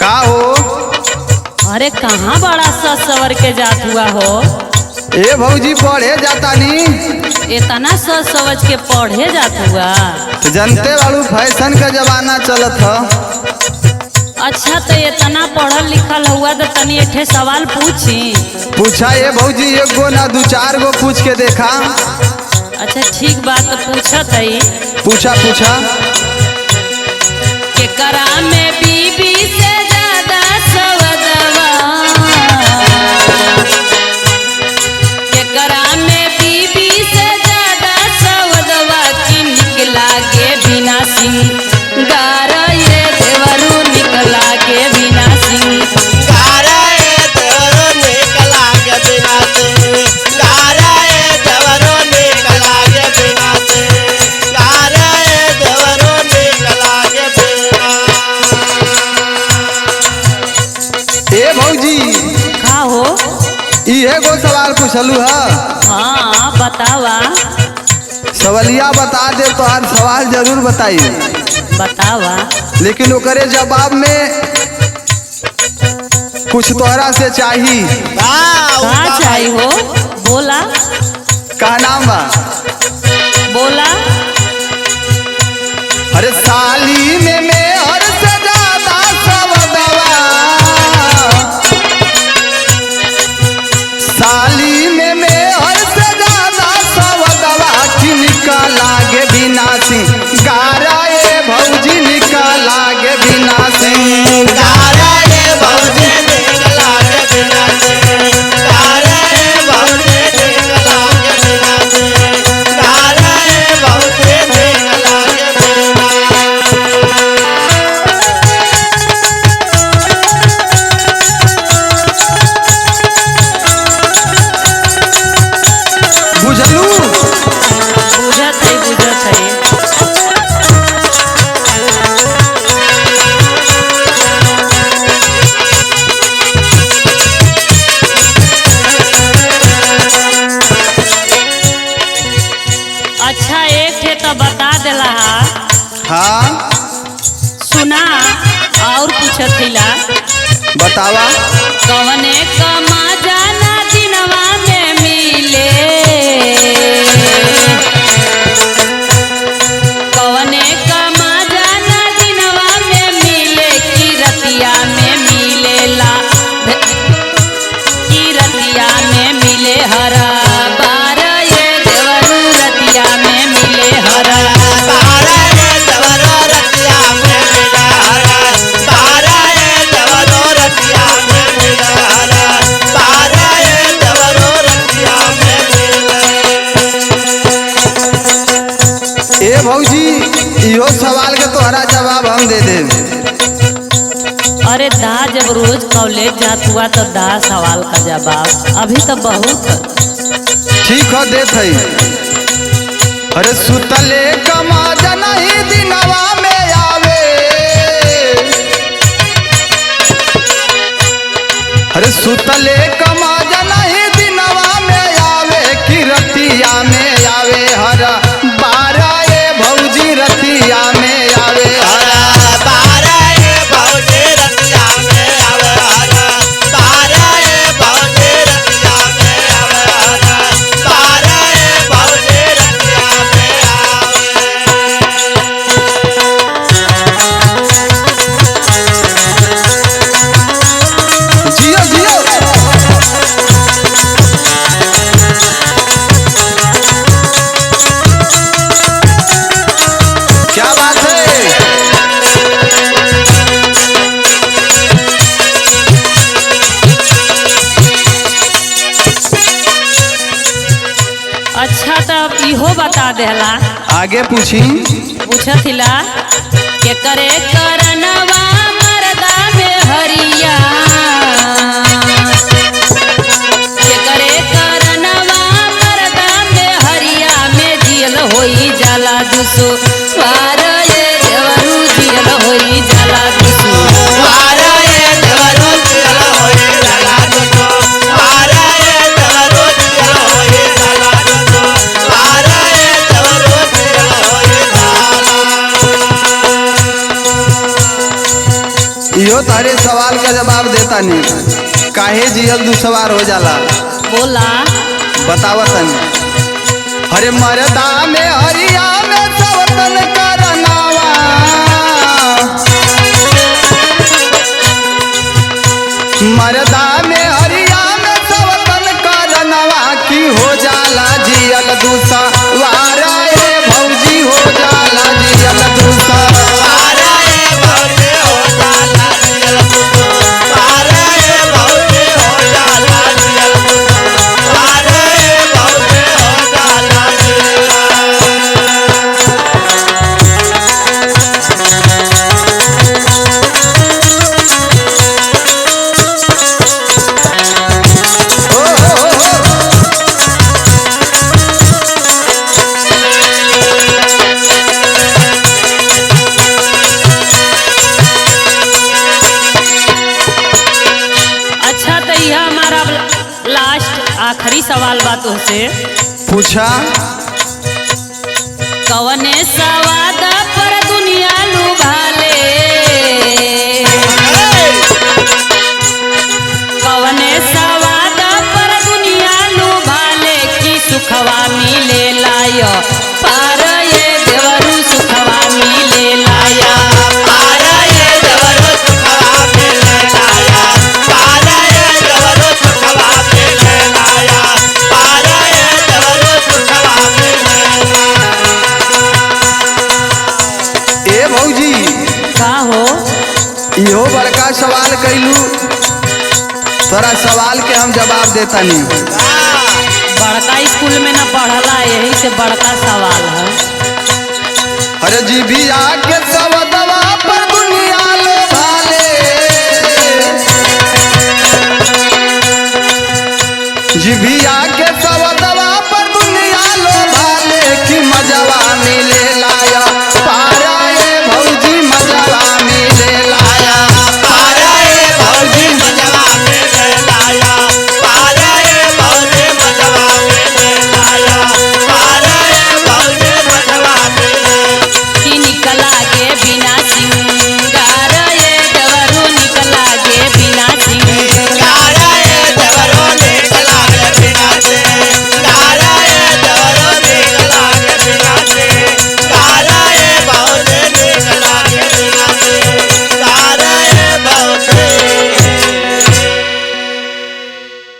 का हो? अरे कहाँ बड़ा सा सवर के जात हुआ हो? ए भौजी पढ़े जाता नी। इतना सोच समझ के पढ़े जात हुआ? जनते वालू फैशन का जमाना चलत ह। अच्छा तो इतना पढ़ल लिखल हुआ तो तनी एक सवाल पूछी। पूछा ये भौजी, एक गो ना दू चार गो पूछ के देखा। अच्छा ठीक बात तो पूछत है। पूछा पूछा। केकरा में बीबी से ज्यादा सवदवा, केकरा में बीबी से ज्यादा सवदवा की निकला के बिना सिंगार ये देवरू निकला के बिना सिंगार ये देवरू निकला के बिना सिंगार ये देवरू निकला के बिना सिंगार ये देवरू निकला के बिना। ए भौजी का हो? इहे गो सवाल पूछलू ह। हाँ बतावा। सवालिया बता दे तो हर सवाल जरूर बताई, बतावा। लेकिन ओकरे जवाब में कुछ तोहरा से चाही। का चाहिए हो? बोला। का नाम बा? बोला। अरे साली में हर से ज्यादा सवदवा, साली में हर से ज्यादा सवदवा की निकला के बिना सिंगार ये भौजी निकला के बिना सिंगार ये भौजी निकला के बिना सिंगार ये भौजी निकला के बिना सिंगार ये भौजी निकला के बिना। बुझलू? बुझत है बुझत है। अच्छा एक थे तो बता देला हा। हाँ सुना और पूछत हिला। बतावा। कवने कमा जाना दिनवा में मिले, कवने कमा जाना दिनवा में मिले की रतिया में मिलेला, की रतिया में मिले हरा बार ये देवरू रतिया में मिले हरा बार ये देवरू रतिया में मिले हरा बार ये देवरू रतिया में मिले हरा बार ये देवरू रतिया में मिले। ए भौजी इहो सवाल के तोहरा जवाब हम दे दे। अरे दा जब रोज कॉलेज जात हुआ तो दा सवाल का जवाब अभी तो बहुत। ठीक है देत है। अरे सुतले कमा नहीं दिनवा में आवे, अरे सुतले कमा नहीं दिनवा में आवे कि रतिया में आवे हर बारह ये भौजी रतिया में आवे हरा बार ये भौजी रतिया में आवे हरा बार ये भौजी रतिया में आवे हरा बार ये भौजी रतिया में जियो जियो। क्या बात है? अच्छा तब इहो बता देला। आगे पूछी। पूछत हिला के करे करनवा मरदा में हरिया, के करे करनवा मरदा में हरिया में जियल होई जाला दुसो वार ये देवरू जियल होई जाला दुसो बार ये देवरू जियल होई जाला दुसो बार ये देवरू जियल होई जाला दुसो बार ये देवरू जियल होई जाला। इहो तो तहरे सवाल का जवाब देता नहीं काहे जियल दुसवार हो जाला। बोला। बतावा तनी। हरे मरदा में हरिया में सवतन करनावा, मरदा में हरिया में सवतन करनावा की हो जाला जियल दुसवार ए भौजी हो जाला जियल दुसवार। अच्छा तो यह हमारा लास्ट आखिरी सवाल बा तुझसे। पूछा। कवने सवाद पर दुनिया लुभाले, कवने सवाद पर दुनिया लुभाले की सुखवा मिले लायो पार ये देवरू सुखवा मिले लाया। ए भौजी का हो? इहो बड़का सवाल कैलू, तोरा सवाल के हम जवाब देता नहीं। बड़का स्कूल में न पढ़ला यही से बड़का सवाल है। अरे जीभिया के सवदवा पर दुनिया लो भाले, जीभिया